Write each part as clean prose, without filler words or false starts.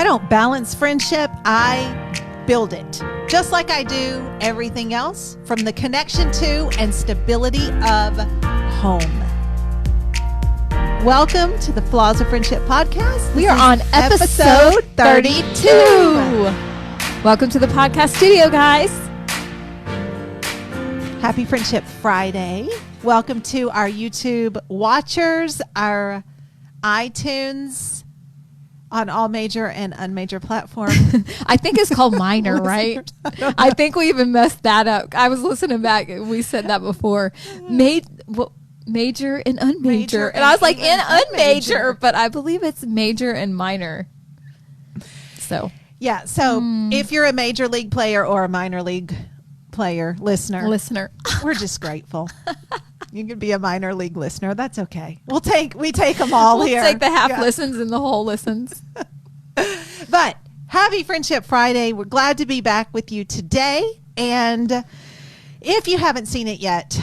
I don't balance friendship, I build it. Just like I do everything else, from the connection to and stability of home. Welcome to the Flaws of Friendship podcast. We are on episode 32. Welcome to the podcast studio, guys. Happy Friendship Friday. Welcome to our YouTube watchers, our iTunes, on all major and unmajor platforms. I think it's called minor, right? I think we even messed that up. I was listening back. We said that before. Major and unmajor. And I was like, in unmajor, but I believe it's major and minor. So. Yeah. So if you're a major league player or a minor league player, listener, we're just grateful. You could be a minor league listener. That's okay. We take them all here. We'll take the half listens and the whole listens. But happy Friendship Friday. We're glad to be back with you today. And if you haven't seen it yet,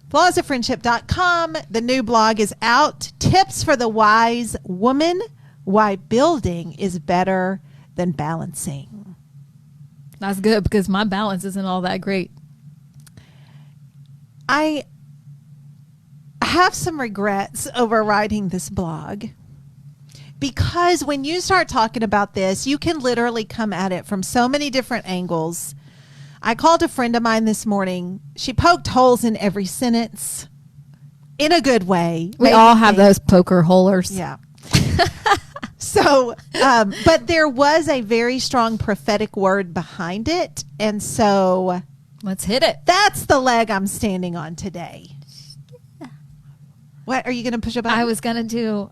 flawsoffriendship.com, the new blog is out. Tips for the wise woman, why building is better than balancing. That's good because my balance isn't all that great. I have some regrets over writing this blog because when you start talking about this, you can literally come at it from so many different angles. I called a friend of mine this morning. She poked holes in every sentence in a good way. We all have those poker holers. Yeah. So, but there was a very strong prophetic word behind it. And so let's hit it. That's the leg I'm standing on today. What are you going to push a button? I was going to do,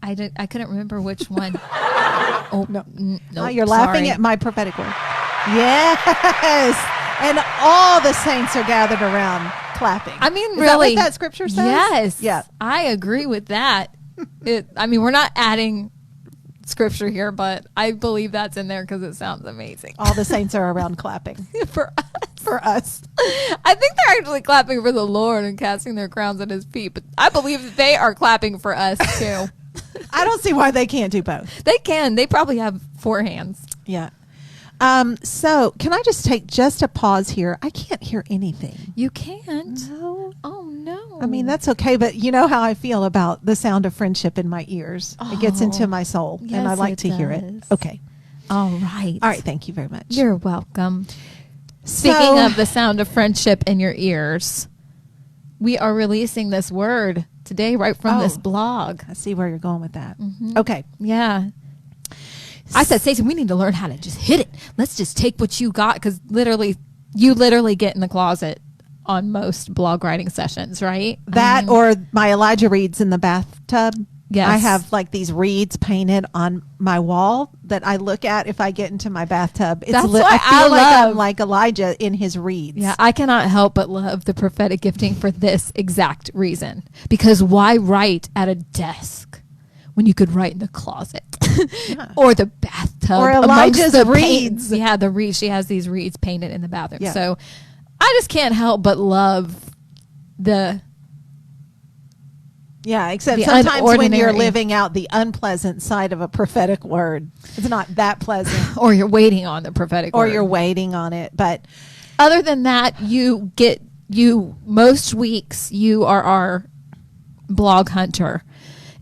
I couldn't remember which one. Oh, no. You're laughing at my prophetic word. Yes. And all the saints are gathered around clapping. I mean, Is really. that what that scripture says? Yes. Yeah. I agree with that. We're not adding scripture here, but I believe that's in there because it sounds amazing. All the saints are around clapping. For us. I think they're actually clapping for the Lord and casting their crowns at his feet, but I believe that they are clapping for us too. I don't see why they can't do both. They can. They probably have four hands. Yeah. So can I just take just a pause here? I can't hear anything. You can't. No. Oh, no. I mean, that's okay, but you know how I feel about the sound of friendship in my ears. It gets into my soul, and I like to hear it. Okay. All right. All right. Thank you very much. You're welcome. Speaking of the sound of friendship in your ears, we are releasing this word today right from this blog. I see where you're going with that. Mm-hmm. Okay. Yeah. I said, Stacey, we need to learn how to just hit it. Let's just take what you got because you literally get in the closet on most blog writing sessions, right? That or my Elijah reads in the bathtub. Yes. I have like these reeds painted on my wall that I look at if I get into my bathtub. That's what I feel like love. I'm like Elijah in his reeds. Yeah, I cannot help but love the prophetic gifting for this exact reason. Because why write at a desk when you could write in the closet or the bathtub or Elijah's reeds? Yeah, the reeds. She has these reeds painted in the bathroom. Yeah. So I just can't help but love the. Yeah, except the sometimes when you're unordinary. living out the unpleasant side of a prophetic word, it's not that pleasant. Or you're waiting on the prophetic Or word. you're waiting on it. But other than that, most weeks you are our blog hunter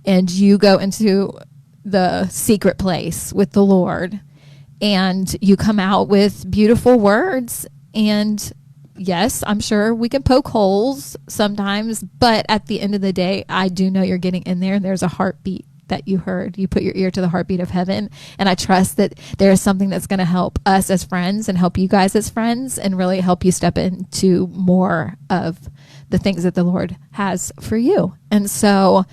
and you go into the secret place with the Lord and you come out with beautiful words. And yes, I'm sure we can poke holes sometimes, but at the end of the day, I do know you're getting in there and there's a heartbeat that you heard. You put your ear to the heartbeat of heaven. And I trust that there is something that's going to help us as friends and help you guys as friends and really help you step into more of the things that the Lord has for you. And so,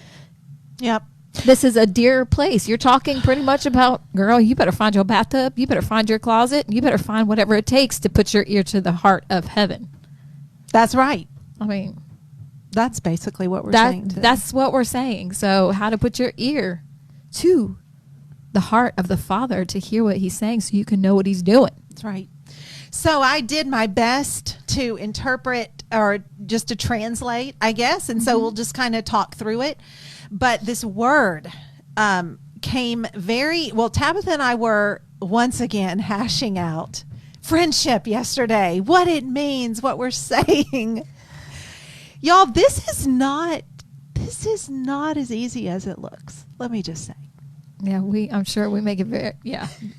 yep. This is a dear place. You're talking pretty much about, girl, you better find your bathtub. You better find your closet. You better find whatever it takes to put your ear to the heart of heaven. That's right. I mean, that's basically what we're saying today. That's what we're saying. So how to put your ear to the heart of the Father to hear what he's saying so you can know what he's doing. That's right. So I did my best to interpret or just to translate, I guess. And so we'll just kind of talk through it. But this word came very well. Tabitha and I were once again hashing out friendship yesterday, what it means, what we're saying. Y'all, this is not as easy as it looks. Let me just say. Yeah, I'm sure we make it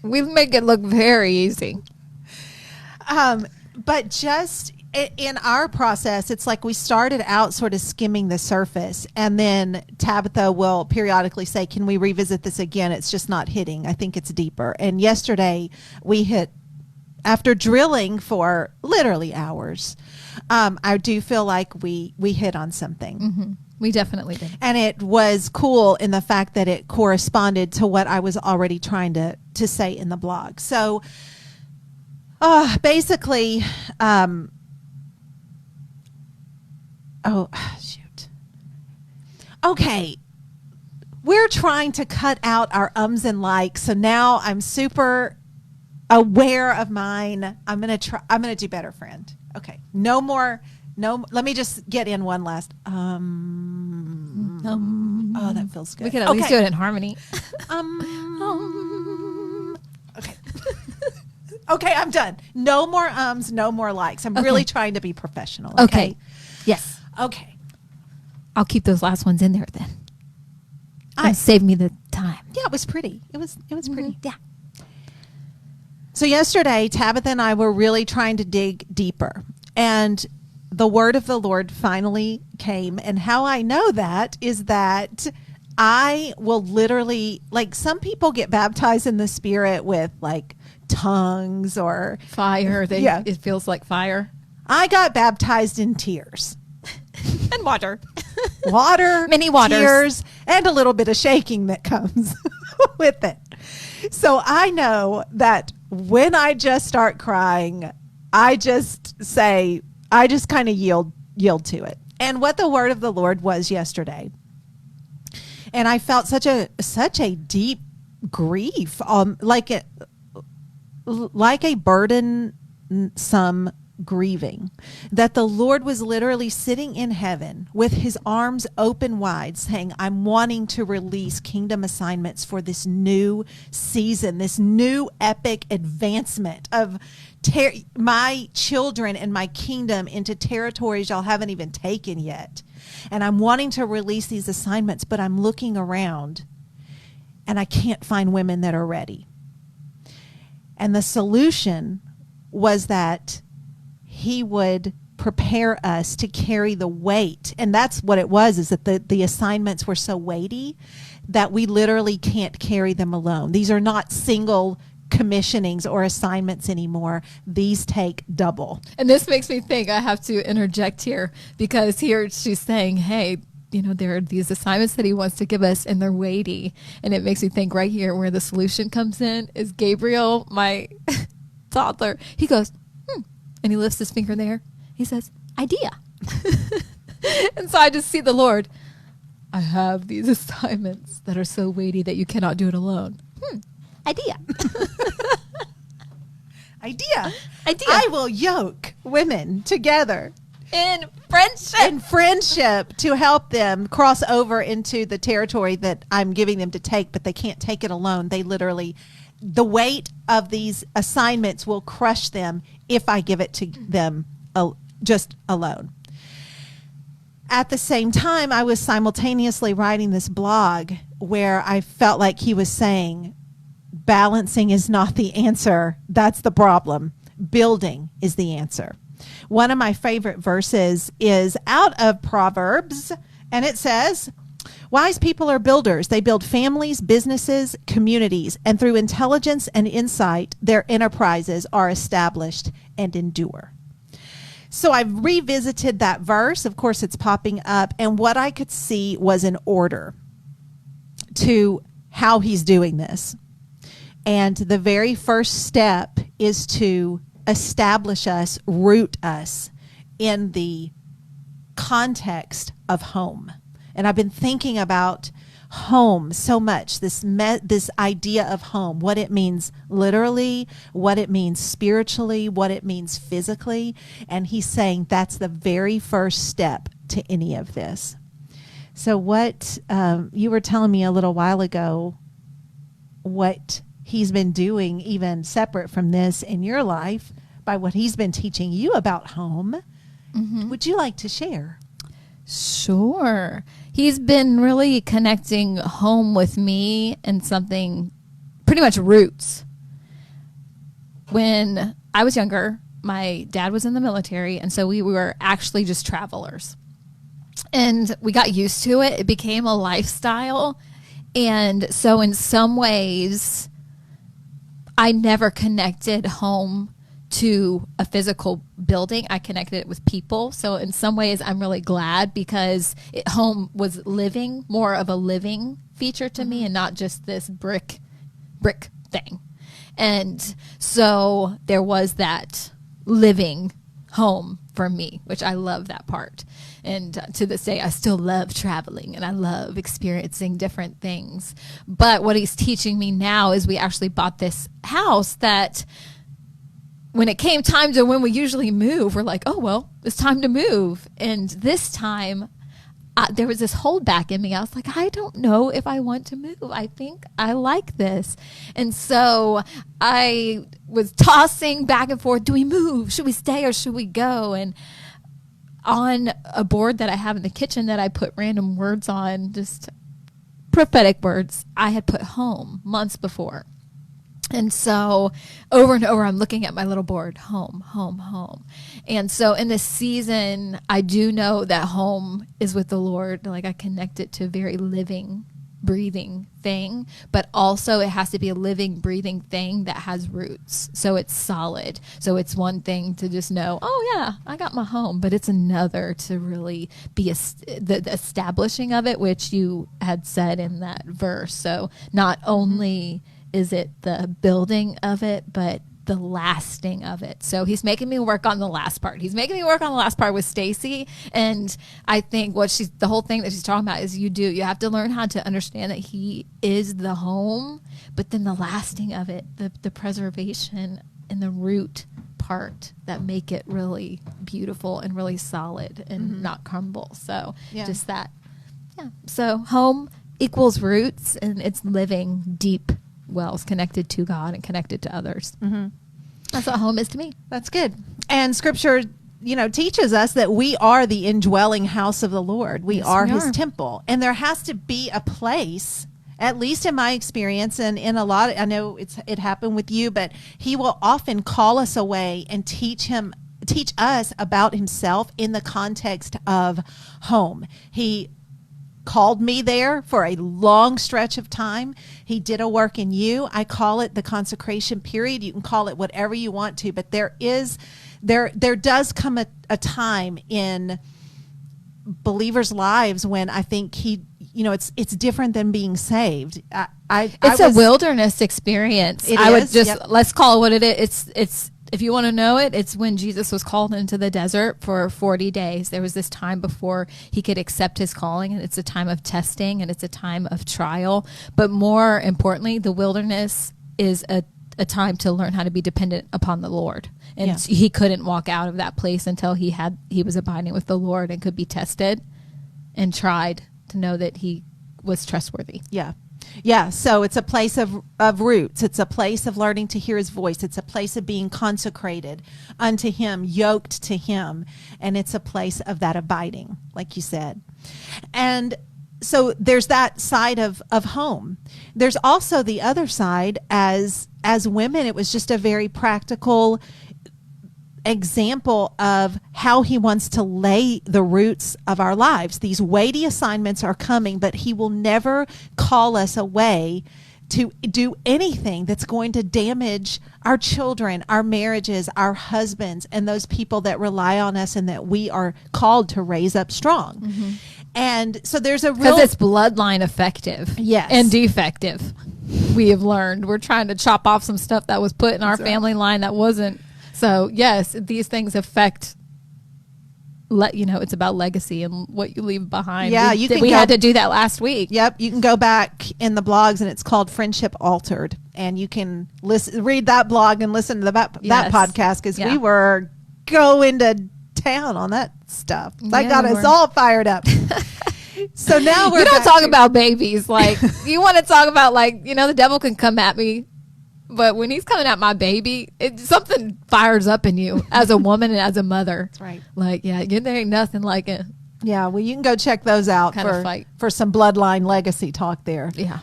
we make it look very easy. But just in our process, it's like we started out sort of skimming the surface, and then Tabitha will periodically say, can we revisit this again? It's just not hitting. I think it's deeper. And yesterday we hit, after drilling for literally hours, I do feel like we hit on something. Mm-hmm. We definitely did. And it was cool in the fact that it corresponded to what I was already trying to say in the blog. So basically, shoot. Okay. We're trying to cut out our ums and likes. So now I'm super aware of mine. I'm going to do better, friend. Okay. No more. No, let me just get in one last. Oh, that feels good. We could at least do it in harmony. Okay. Okay, I'm done. No more ums, no more likes. I'm really trying to be professional. Okay. Yes. Okay. I'll keep those last ones in there then. Save me the time. Yeah, it was pretty. It was pretty. Yeah. So yesterday, Tabitha and I were really trying to dig deeper, and the word of the Lord finally came. And how I know that is that I will literally, like, some people get baptized in the Spirit with like tongues or fire. It feels like fire. I got baptized in tears. And water. Many waters. Tears, and a little bit of shaking that comes with it. So I know that when I just start crying, I just kind of yield to it. And what the word of the Lord was yesterday, and I felt such a deep grief, like a burdensome grieving, that the Lord was literally sitting in heaven with his arms open wide saying, I'm wanting to release kingdom assignments for this new season, this new epic advancement of my children and my kingdom into territories y'all haven't even taken yet. And I'm wanting to release these assignments, but I'm looking around and I can't find women that are ready. And the solution was that he would prepare us to carry the weight. And that's what it was, is that the assignments were so weighty that we literally can't carry them alone. These are not single commissionings or assignments anymore. These take double. And this makes me think, I have to interject here, because here she's saying, hey, there are these assignments that he wants to give us, and they're weighty. And it makes me think right here where the solution comes in is Gabriel, my toddler. He goes, and he lifts his finger there. He says, idea. And so I just see the Lord. I have these assignments that are so weighty that you cannot do it alone. Idea. Idea. I will yoke women together in friendship to help them cross over into the territory that I'm giving them to take, but they can't take it alone. They literally, the weight of these assignments will crush them if I give it to them just alone. At the same time, I was simultaneously writing this blog where I felt like he was saying, balancing is not the answer. That's the problem. Building is the answer. One of my favorite verses is out of Proverbs, and it says, wise people are builders. They build families, businesses, communities, and through intelligence and insight, their enterprises are established and endure. So I've revisited that verse. Of course, it's popping up, and what I could see was an order to how he's doing this. And the very first step is to establish us, root us in the context of home. And I've been thinking about home so much, this idea of home, what it means literally, what it means spiritually, what it means physically. And he's saying that's the very first step to any of this. So what you were telling me a little while ago what he's been doing, even separate from this in your life, by what he's been teaching you about home. Would you like to share? Sure. He's been really connecting home with me and something pretty much roots. When I was younger, my dad was in the military, and so we were actually just travelers. And we got used to it. It became a lifestyle. And so in some ways, I never connected home to a physical building. I connected it with people. So in some ways, I'm really glad because home was living, more of a living feature to me and not just this brick thing. And so there was that living home for me, which I love that part. And to this day, I still love traveling and I love experiencing different things. But what he's teaching me now is we actually bought this house that when it came time to when we usually move, we're like, oh, well, it's time to move. And this time there was this holdback in me. I was like, I don't know if I want to move. I think I like this. And so I was tossing back and forth. Do we move? Should we stay or should we go? And on a board that I have in the kitchen that I put random words on, just prophetic words, I had put home months before. And so over and over, I'm looking at my little board, home, home, home. And so in this season, I do know that home is with the Lord. Like I connect it to a very living, breathing thing, but also it has to be a living, breathing thing that has roots. So it's solid. So it's one thing to just know, oh yeah, I got my home, but it's another to really be the establishing of it, which you had said in that verse. So not only is it the building of it, but the lasting of it. So he's making me work on the last part. He's making me work on the last part with Stacy. And I think the whole thing that she's talking about is you have to learn how to understand that he is the home, but then the lasting of it, the preservation and the root part that make it really beautiful and really solid and not crumble. So just that. Yeah. So home equals roots, and it's living deep wells connected to God and connected to others. That's what home is to me. That's good. And scripture, teaches us that we are the indwelling house of the Lord. We are his temple. And there has to be a place, at least in my experience, and in a lot, I know it happened with you, but he will often call us away and teach us about himself in the context of home. He called me there for a long stretch of time. He did a work in you. I call it the consecration period. You can call it whatever you want to, but there does come a time in believers' lives when I think it's different than being saved. It's a wilderness experience. Let's call it what it is. It's if you want to know it, it's when Jesus was called into the desert for 40 days. There was this time before he could accept his calling, and it's a time of testing and it's a time of trial. But more importantly, the wilderness is a time to learn how to be dependent upon the Lord. And he couldn't walk out of that place until he was abiding with the Lord and could be tested and tried to know that he was trustworthy. Yeah, so it's a place of roots. It's a place of learning to hear his voice. It's a place of being consecrated unto him, yoked to him. And it's a place of that abiding, like you said. And so there's that side of home. There's also the other side. As women, it was just a very practical example of how he wants to lay the roots of our lives. These weighty assignments are coming, but he will never call us away to do anything that's going to damage our children, our marriages, our husbands, and those people that rely on us and that we are called to raise up strong. And so there's a real... Because it's bloodline effective and defective. We have learned. We're trying to chop off some stuff that was put in our family line that wasn't. So, yes, these things affect, it's about legacy and what you leave behind. Yeah, we had to do that last week. Yep, you can go back in the blogs, and it's called Friendship Altered. And you can read that blog and listen to that podcast, because we were going to town on that stuff. That got us all fired up. So now we're You don't back talk to- about babies. Like, you want to talk about, like, the devil can come at me. But when he's coming at my baby, something fires up in you as a woman and as a mother. That's right. Like, yeah, there ain't nothing like it. Yeah, well, you can go check those out Kind of fight. for some bloodline legacy talk there. Yeah.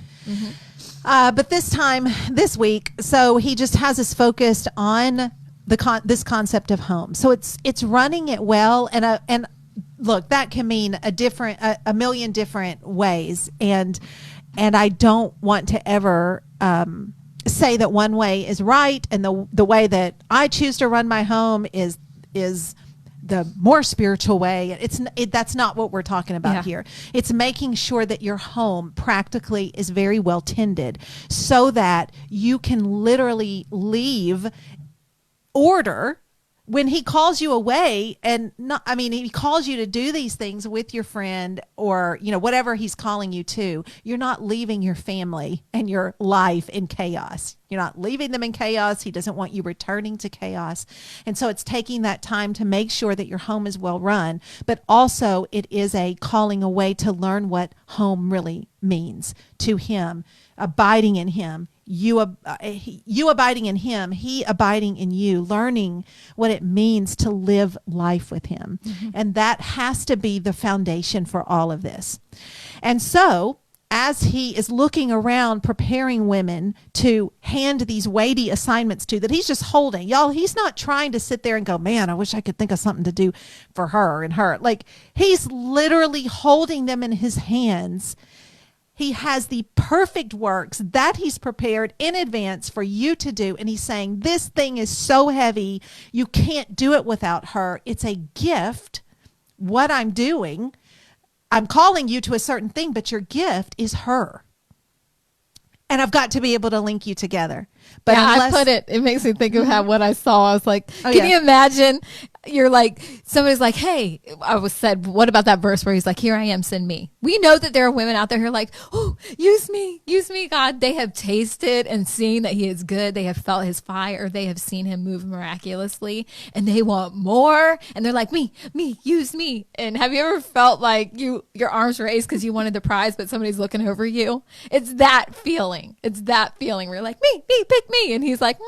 But this week, so he just has us focused on this concept of home. So it's running it well, and look, that can mean a million different ways, and I don't want to ever say that one way is right, and the way that I choose to run my home is the more spiritual way. That's not what we're talking about Yeah. here. It's making sure that your home practically is very well tended so that you can literally leave order when he calls you away, and he calls you to do these things with your friend, or whatever he's calling you to. You're not leaving your family and your life in chaos. You're not leaving them in chaos. He doesn't want you returning to chaos. And so it's taking that time to make sure that your home is well run, but also it is a calling away to learn what home really means to him, abiding in him, you abiding in him, he abiding in you, learning what it means to live life with him. Mm-hmm. And that has to be the foundation for all of this. And so as he is looking around, preparing women to hand these weighty assignments to, that he's just holding, y'all, he's not trying to sit there and go, man, I wish I could think of something to do for her and her. Like, he's literally holding them in his hands. He has the perfect works that he's prepared in advance for you to do. And he's saying, this thing is so heavy, you can't do it without her. It's a gift, what I'm doing. I'm calling you to a certain thing, but your gift is her. And I've got to be able to link you together. But yeah, it makes me think of what I saw. I was like, can you imagine? You're like, somebody's like, hey, what about that verse where he's like, here I am, send me. We know that there are women out there who are like, oh, use me, God. They have tasted and seen that he is good. They have felt his fire. They have seen him move miraculously, and they want more. And they're like, me, use me. And have you ever felt like your arms raised because you wanted the prize, but somebody's looking over you? It's that feeling. Where you're like, me, pick me. And he's like,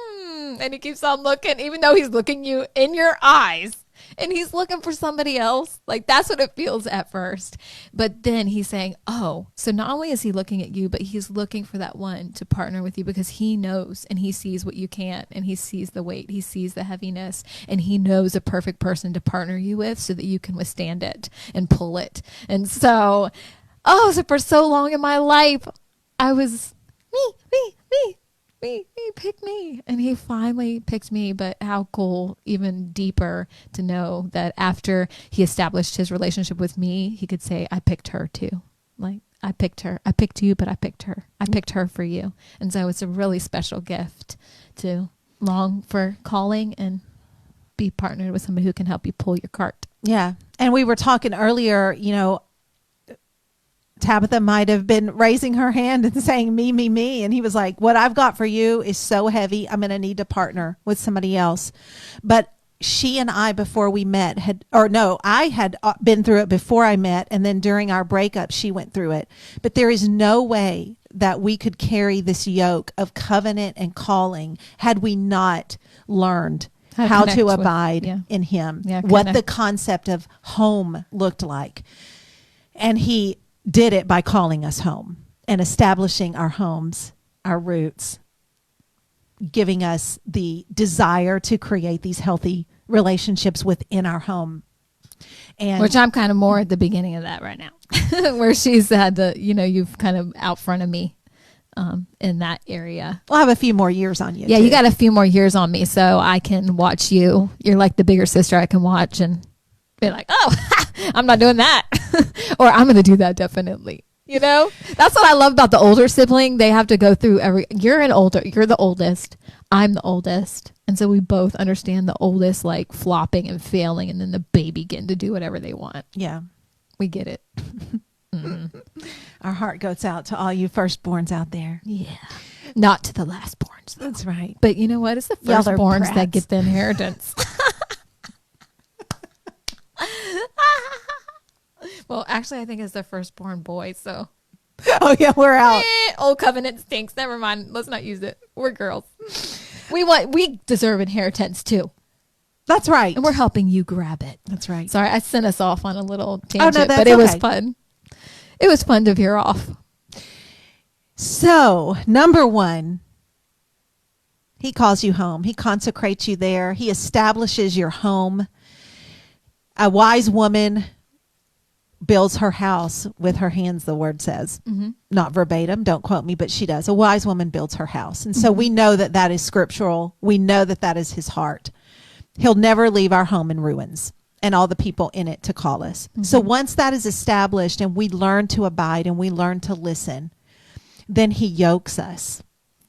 and he keeps on looking, even though he's looking you in your eyes, and he's looking for somebody else. Like, that's what it feels at first. But then he's saying, oh, so not only is he looking at you, but he's looking for that one to partner with you, because he knows and he sees what you can't, and he sees the weight, he sees the heaviness, and he knows a perfect person to partner you with so that you can withstand it and pull it. And so, so for so long in my life, I was me, pick me. And he finally picked me. But how cool, even deeper, to know that after he established his relationship with me, he could say, I picked her too. Like, I picked her. I picked you, but I picked her. I picked her for you. And so it's a really special gift to long for calling and be partnered with somebody who can help you pull your cart. Yeah. And we were talking earlier, Tabitha might have been raising her hand and saying, me. And he was like, what I've got for you is so heavy, I'm going to need to partner with somebody else. But she and I, before we met, I had been through it before I met. And then during our breakup, she went through it. But there is no way that we could carry this yoke of covenant and calling had we not learned how to abide in him, what the concept of home looked like. And he did it by calling us home and establishing our homes, our roots, giving us the desire to create these healthy relationships within our home. And which I'm kind of more at the beginning of that right now, where she's had you've kind of out front of me in that area. I'll have a few more years on you. Yeah, too. You got a few more years on me, so I can watch you. You're like the bigger sister I can watch and be like, oh, I'm not doing that. Or I'm going to do that definitely. That's what I love about the older sibling. They have to go through you're the oldest. I'm the oldest. And so we both understand the oldest, like, flopping and failing, and then the baby getting to do whatever they want. Yeah. We get it. Our heart goes out to all you firstborns out there. Yeah. Not to the lastborns, though. That's right. But you know what? It's the firstborns that get the inheritance. Well, actually, I think it's the firstborn boy. So, Oh yeah, we're out. old covenant stinks. Never mind. Let's not use it. We're girls. We deserve inheritance too, That's right. and we're helping you grab it. That's right. Sorry, I sent us off on a little tangent, that's but it was okay. fun. It was fun to veer off. So, number one, he calls you home. He consecrates you there. He establishes your home. A wise woman builds her house with her hands, the word says. Mm-hmm. Not verbatim, don't quote me, but she does. A wise woman builds her house. And so we know that that is scriptural. We know that that is his heart. He'll never leave our home in ruins and all the people in it to call us. Mm-hmm. So once that is established and we learn to abide and we learn to listen, then he yokes us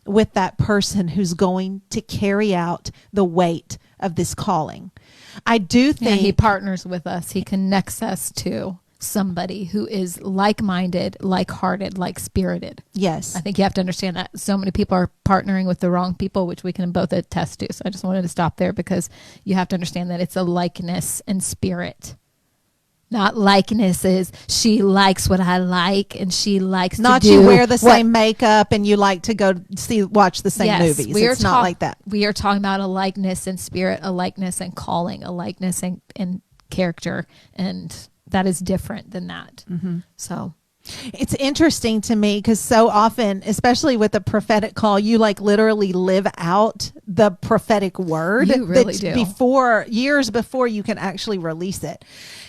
with that person who's going to carry out the weight of this calling. I do Yeah, think he partners with us. He connects us to somebody who is like-minded, like-hearted, like-spirited. yes. I think you have to understand that so many people are partnering with the wrong people, which we can both attest to. So I just wanted to stop there because you have to understand that it's a likeness and spirit. Not likeness is she likes what I like and she likes Not to do you wear the what- same makeup and you like to go watch the same Yes, movies. we are It's not talk- like that. We are talking about a likeness and spirit, a likeness and calling, a likeness and character, and that is different than that. Mm-hmm. So It's interesting to me because so often, especially with the prophetic call, you like literally live out the prophetic word You really do. years before you can actually release it.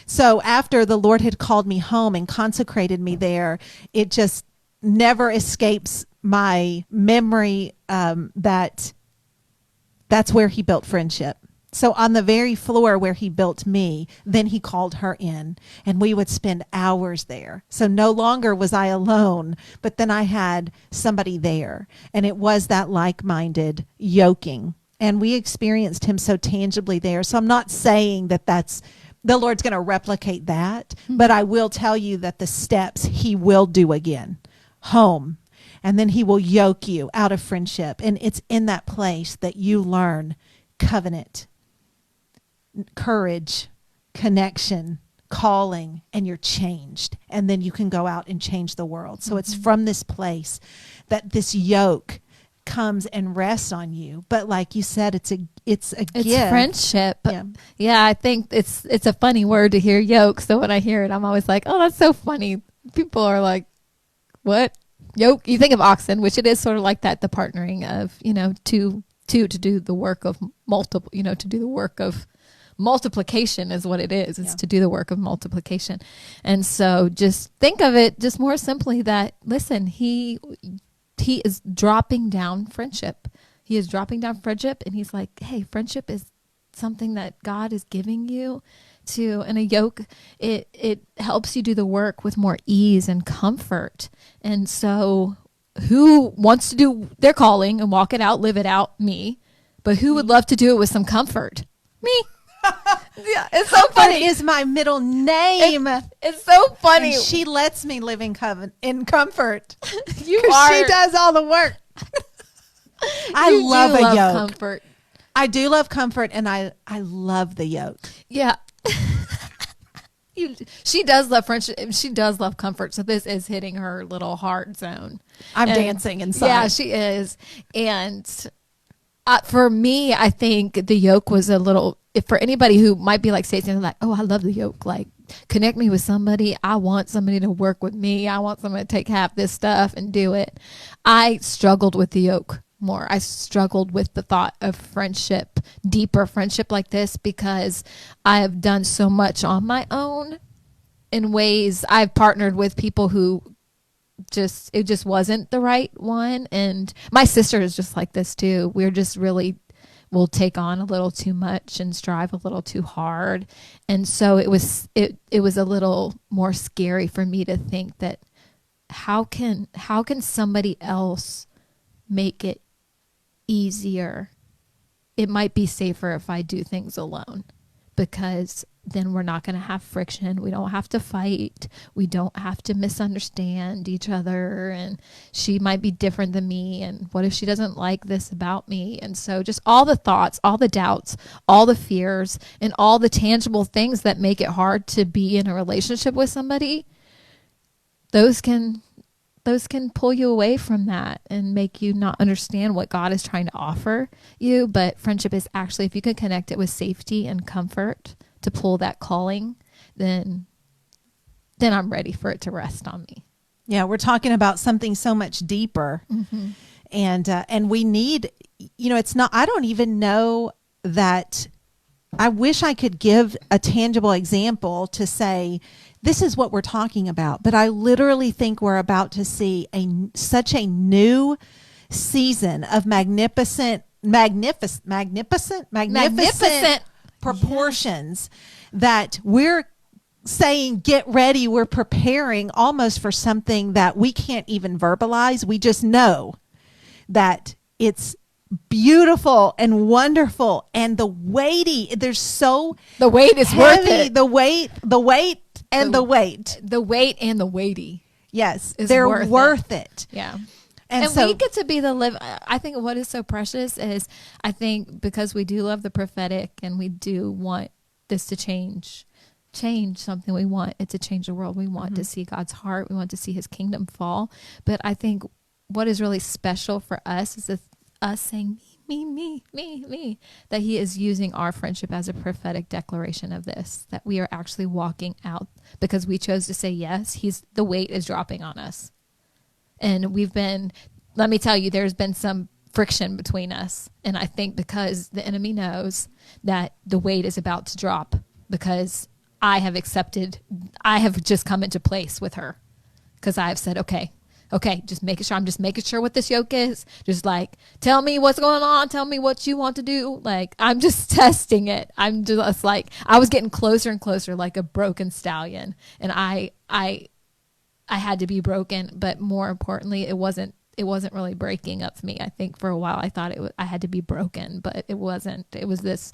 So after the Lord had called me home and consecrated me there, it just never escapes my memory that that's where he built friendship. So on the very floor where he built me, then he called her in and we would spend hours there. So no longer was I alone, but then I had somebody there, and it was that like-minded yoking, and we experienced him so tangibly there. So I'm not saying that that's the Lord's going to replicate that, but I will tell you that the steps he will do again. Home. And then he will yoke you out of friendship. And it's in that place that you learn covenant, courage, connection, calling, and you're changed. And then you can go out and change the world. So it's from this place that this yoke comes and rests on you. But like you said, it's a it's gift. friendship. Yeah. Yeah, I think it's a funny word to hear, yoke. So when I hear it, I'm always like, oh, that's so funny. People are like, what? Yoke? You think of oxen, which it is sort of like that, the partnering of, two to do the work of multiple, to do the work of multiplication is what it is. It's Yeah. to do the work of multiplication. And so just think of it just more simply that, listen, he is dropping down friendship. He is dropping down friendship, and he's like, hey, friendship is something that God is giving you to, and a yoke, it helps you do the work with more ease and comfort. And so who wants to do their calling and walk it out, live it out? Me. But who would love to do it with some comfort? Me. Yeah, it's so Comfort funny. is my middle name. It's so funny. And she lets me live in comfort. You 'Cause are. she does all the work. I You do love a yoke. comfort. I do love comfort, and I love the yoke. Yeah. She does love friendship. She does love comfort. So this is hitting her little heart zone. I'm And- dancing inside. Yeah, she is. And for me, I think the yoke was a little, if for anybody who might be like Stacey, like, oh, I love the yoke. Like, connect me with somebody. I want somebody to work with me. I want somebody to take half this stuff and do it. I struggled with the yoke more. I struggled with the thought of friendship, deeper friendship like this, because I have done so much on my own in ways. I've partnered with people who it just wasn't the right one. And my sister is just like this too. We're just really, we'll take on a little too much and strive a little too hard. And so it was a little more scary for me to think that how can somebody else make it easier? It might be safer if I do things alone, because then we're not going to have friction. We don't have to fight. We don't have to misunderstand each other. And she might be different than me. And what if she doesn't like this about me? And so just all the thoughts, all the doubts, all the fears, and all the tangible things that make it hard to be in a relationship with somebody, those can pull you away from that and make you not understand what God is trying to offer you. But friendship is actually, if you can connect it with safety and comfort to pull that calling, then I'm ready for it to rest on me. Yeah, we're talking about something so much deeper. Mm-hmm. And we need, it's not, I don't even know that, I wish I could give a tangible example to say, this is what we're talking about. But I literally think we're about to see such a new season of magnificent proportions, that we're saying, get ready. We're preparing almost for something that we can't even verbalize. We just know that it's beautiful and wonderful, and the weight is heavy, worth it. The weight and the weighty. Yes, they're worth it. Yeah. And so we get to be I think what is so precious is, I think because we do love the prophetic and we do want this to change something. We want it to change the world. We want to see God's heart. We want to see his kingdom fall. But I think what is really special for us is us saying me, that he is using our friendship as a prophetic declaration of this, that we are actually walking out because we chose to say yes. The weight is dropping on us. And let me tell you, there's been some friction between us. And I think because the enemy knows that the weight is about to drop, because I have just come into place with her, because I have said, okay, just making sure. I'm just making sure what this yoke is. Just like, tell me what's going on. Tell me what you want to do. Like, I'm just testing it. I'm just like, I was getting closer and closer, like a broken stallion. And I had to be broken, but more importantly, it wasn't really breaking up for me. I think for a while I thought I had to be broken, but it wasn't. It was this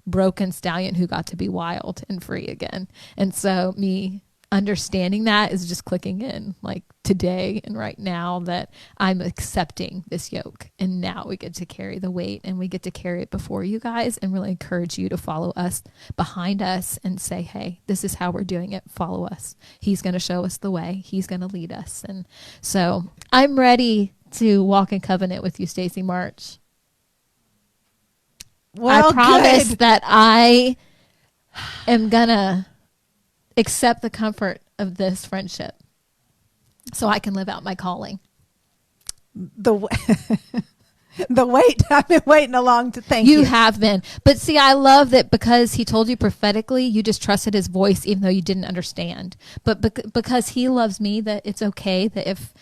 broken stallion who got to be wild and free again. And so me understanding that is just clicking in, like today and right now, that I'm accepting this yoke, and now we get to carry the weight, and we get to carry it before you guys, and really encourage you to follow us behind us and say, hey, this is how we're doing it. Follow us. He's going to show us the way. He's going to lead us. And so I'm ready to walk in covenant with you, Stacy March. Well, I promise good. that I am going to accept the comfort of this friendship so I can live out my calling. The wait, I've been waiting along to thank you. You have been. But see, I love that because he told you prophetically, you just trusted his voice even though you didn't understand. But because he loves me, that it's okay that if...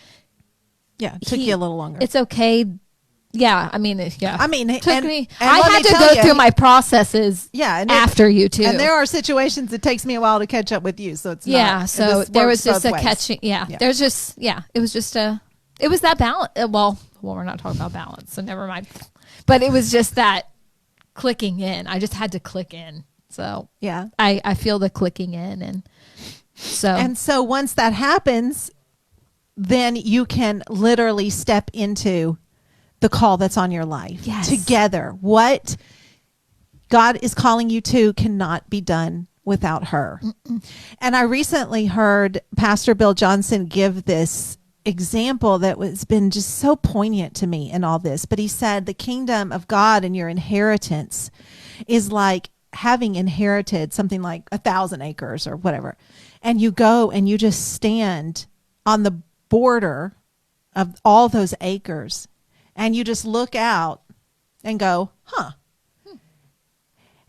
Yeah, it took you a little longer. It's okay. Yeah, I mean, yeah. I mean, I had to go through my processes after you too. And there are situations it takes me a while to catch up with you, so it's not. So there was just a catching. Yeah, there's just it was just it was that balance. Well, we're not talking about balance, so never mind. But it was just that clicking in. I just had to click in. So yeah, I feel the clicking in, and so once that happens, then you can literally step into the call that's on your life. Yes. Together. What God is calling you to cannot be done without her. Mm-mm. And I recently heard Pastor Bill Johnson give this example that has been just so poignant to me in all this. But he said the kingdom of God and your inheritance is like having inherited something like 1,000 acres or whatever. And you go and you just stand on the border of all those acres, and you just look out and go, huh.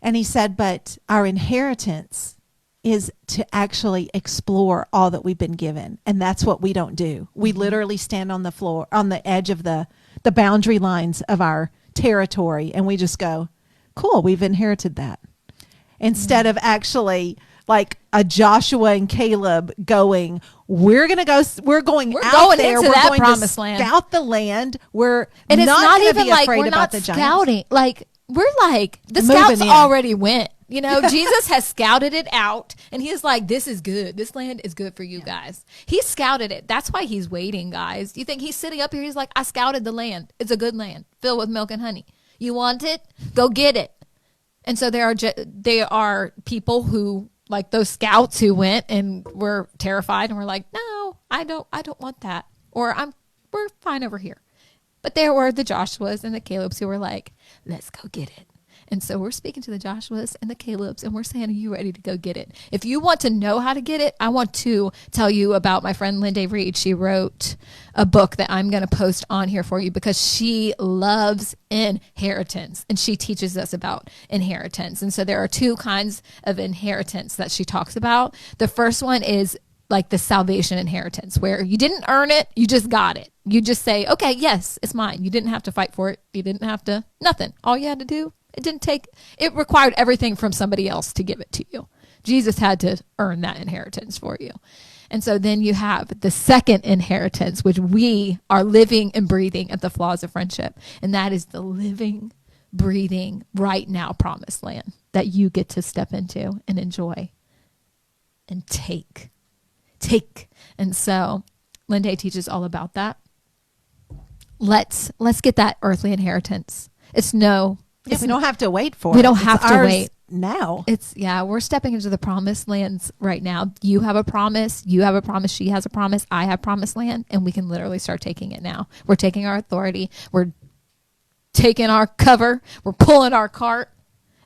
And he said, but our inheritance is to actually explore all that we've been given. And that's what we don't do. We literally stand on the floor, on the edge of the boundary lines of our territory, and we just go, cool, we've inherited that. Instead of actually like a Joshua and Caleb going, we're going there. We're going that promised land. Scout the land. And it's not even like we're not scouting. Like we're like the scouts already went. You know, Jesus has scouted it out, and he's like, this is good. This land is good for you guys. He scouted it. That's why he's waiting, guys. You think he's sitting up here? He's like, I scouted the land. It's a good land filled with milk and honey. You want it? Go get it. And so there are people who, like those scouts who went and were terrified and were like, no, I don't want that. Or we're fine over here. But there were the Joshuas and the Calebs who were like, let's go get it. And so we're speaking to the Joshuas and the Calebs, and we're saying, are you ready to go get it? If you want to know how to get it, I want to tell you about my friend Linda Reed. She wrote a book that I'm going to post on here for you because she loves inheritance, and she teaches us about inheritance. And so there are two kinds of inheritance that she talks about. The first one is like the salvation inheritance, where you didn't earn it, you just got it. You just say, okay, yes, it's mine. You didn't have to fight for it. You didn't have to, nothing. All you had to do, it required everything from somebody else to give it to you. Jesus had to earn that inheritance for you. And so then you have the second inheritance, which we are living and breathing at the Flaws of Friendship. And that is the living, breathing, right now promised land that you get to step into and enjoy and take. And so Linda teaches all about that. Let's get that earthly inheritance. We don't have to wait for it. We don't have It's to ours wait. now. We're stepping into the promised lands right now. You have a promise. She has a promise. I have promised land, and we can literally start taking it now. We're taking our authority. We're taking our cover. We're pulling our cart,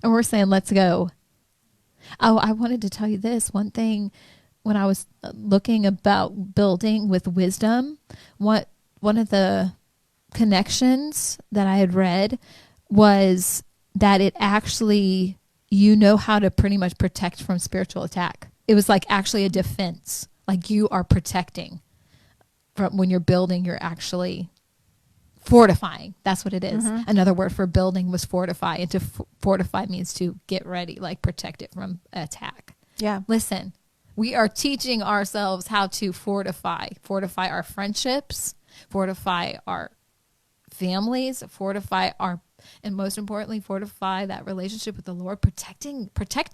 and we're saying, let's go. Oh, I wanted to tell you this one thing. When I was looking about building with wisdom, one of the connections that I had read was that it actually, you know how to pretty much protect from spiritual attack. It was like actually a defense. Like you are protecting from when you're building, you're actually fortifying. That's what it is. Mm-hmm. Another word for building was fortify. And to fortify means to get ready, like protect it from attack. Yeah. Listen, we are teaching ourselves how to fortify our friendships, fortify our families, and most importantly, fortify that relationship with the Lord. Protect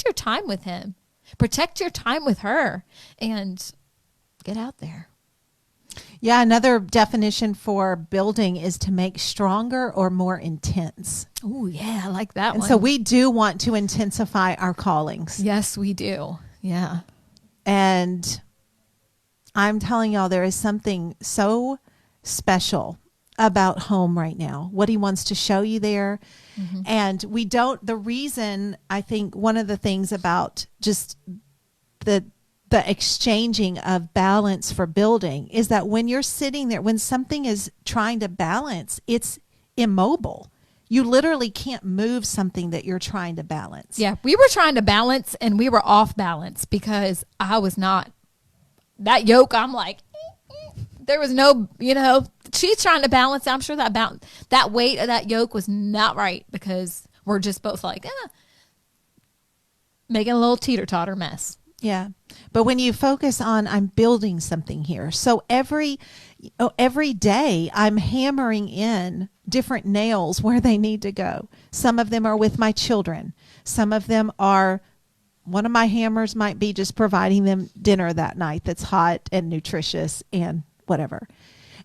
your time with him, protect your time with her, and get out there. Yeah. Another definition for building is to make stronger or more intense. Oh yeah. I like that one. And so we do want to intensify our callings. Yes, we do. Yeah. And I'm telling y'all, there is something so special about home right now, what he wants to show you there. Mm-hmm. And the reason I think one of the things about just the exchanging of balance for building is that when you're sitting there, when something is trying to balance, it's immobile. You literally can't move something that you're trying to balance. Yeah, we were trying to balance and we were off balance because I was not. That yoke, I'm like, there was no, she's trying to balance. I'm sure that weight of that yoke was not right because we're just both like, making a little teeter-totter mess. Yeah. But when you focus on, I'm building something here. So every day I'm hammering in different nails where they need to go. Some of them are with my children. Some of them are, one of my hammers might be just providing them dinner that night that's hot and nutritious and whatever.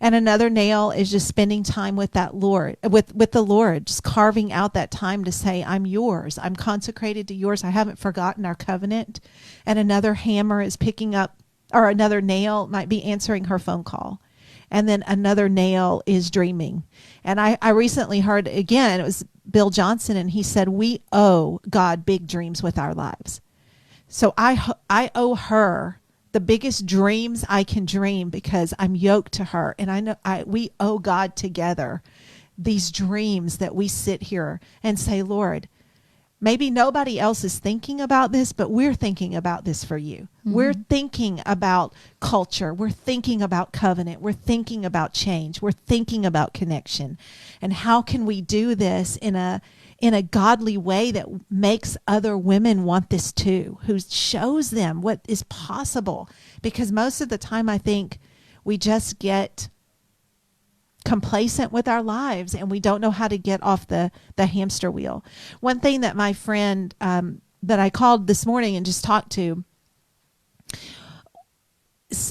And another nail is just spending time with that Lord, with the Lord, just carving out that time to say, I'm yours. I'm consecrated to yours. I haven't forgotten our covenant. And another hammer is picking up, or another nail might be answering her phone call. And then another nail is dreaming. And I recently heard, again, it was Bill Johnson, and he said, we owe God big dreams with our lives. So I owe her the biggest dreams I can dream because I'm yoked to her. And I know we owe God together these dreams that we sit here and say, Lord, maybe nobody else is thinking about this, but we're thinking about this for you. Mm-hmm. We're thinking about culture. We're thinking about covenant. We're thinking about change. We're thinking about connection. And how can we do this in a godly way that makes other women want this too, who shows them what is possible? Because most of the time I think we just get complacent with our lives and we don't know how to get off the hamster wheel. One thing that my friend that I called this morning and just talked to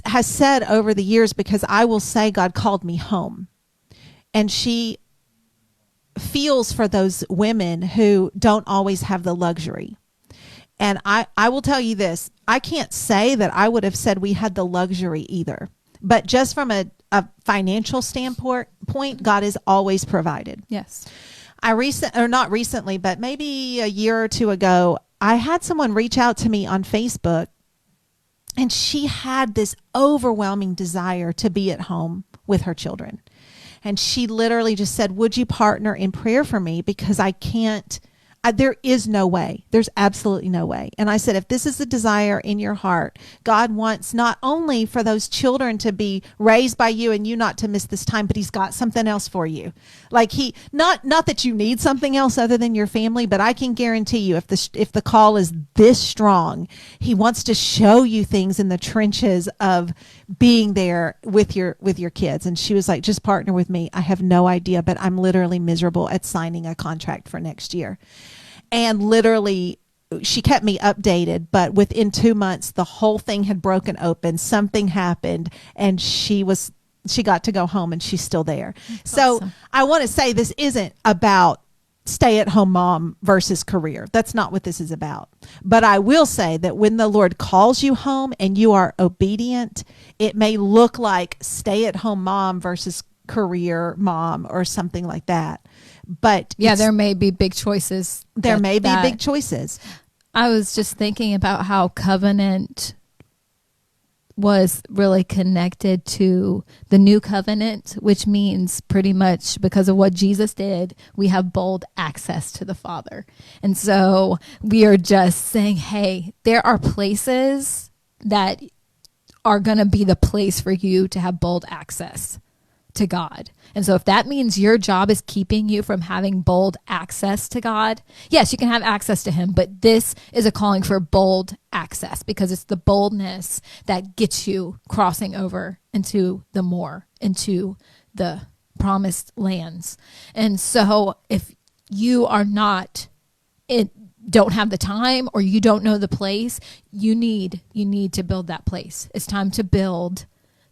has said over the years, because I will say God called me home, and she feels for those women who don't always have the luxury. And I will tell you this, I can't say that I would have said we had the luxury either, but just from a financial standpoint, God has always provided. Yes. Not recently, but maybe a year or two ago, I had someone reach out to me on Facebook, and she had this overwhelming desire to be at home with her children. And she literally just said, would you partner in prayer for me? Because I can't, there is no way. There's absolutely no way. And I said, if this is the desire in your heart, God wants not only for those children to be raised by you and you not to miss this time, but he's got something else for you. Like not that you need something else other than your family, but I can guarantee you if the call is this strong, he wants to show you things in the trenches of being there with your kids. And she was like, just partner with me. I have no idea, but I'm literally miserable at signing a contract for next year. And literally, she kept me updated, but within 2 months, the whole thing had broken open. Something happened, and she got to go home, and she's still there. That's so awesome. I want to say this isn't about stay-at-home mom versus career. That's not what this is about. But I will say that when the Lord calls you home and you are obedient, it may look like stay-at-home mom versus career mom or something like that. But Yeah, there may be big choices. there may be that- big choices. I was just thinking about how covenant was really connected to the new covenant, which means pretty much because of what Jesus did, we have bold access to the Father. And so we are just saying, hey, there are places that are going to be the place for you to have bold access to God. And so if that means your job is keeping you from having bold access to God, yes, you can have access to him, but this is a calling for bold access because it's the boldness that gets you crossing over into the promised lands. And so if you are don't have the time or you don't know the place, you need to build that place. It's time to build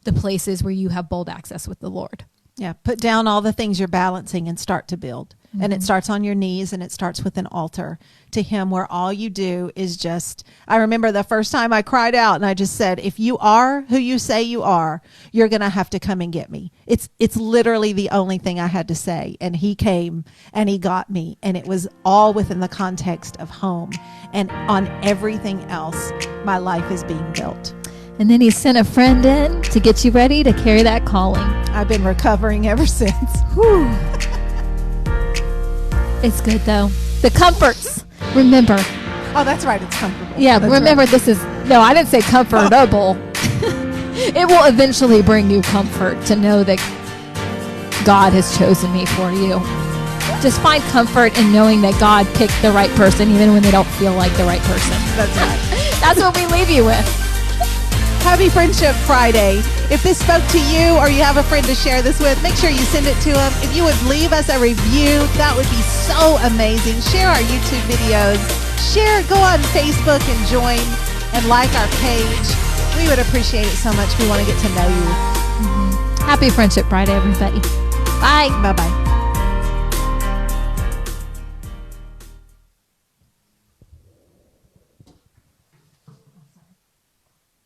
the places where you have bold access with the Lord. Yeah, put down all the things you're balancing and start to build. Mm-hmm. And it starts on your knees, and it starts with an altar to him where all you do is just, I remember the first time I cried out and I just said, if you are who you say you are, you're going to have to come and get me. It's literally the only thing I had to say. And he came and he got me, and it was all within the context of home. And on everything else, my life is being built. And then he sent a friend in to get you ready to carry that calling. I've been recovering ever since. Whew. It's good though. The comforts. Remember. Oh, that's right. It's comfortable. Yeah, That's remember right. this is, no, I didn't say comfortable. It will eventually bring you comfort to know that God has chosen me for you. Just find comfort in knowing that God picked the right person even when they don't feel like the right person. That's right. That's what we leave you with. Happy Friendship Friday. If this spoke to you or you have a friend to share this with, make sure you send it to them. If you would leave us a review, that would be so amazing. Share our YouTube videos. Go on Facebook and join and like our page. We would appreciate it so much. We want to get to know you. Happy Friendship Friday, everybody. Bye. Bye-bye.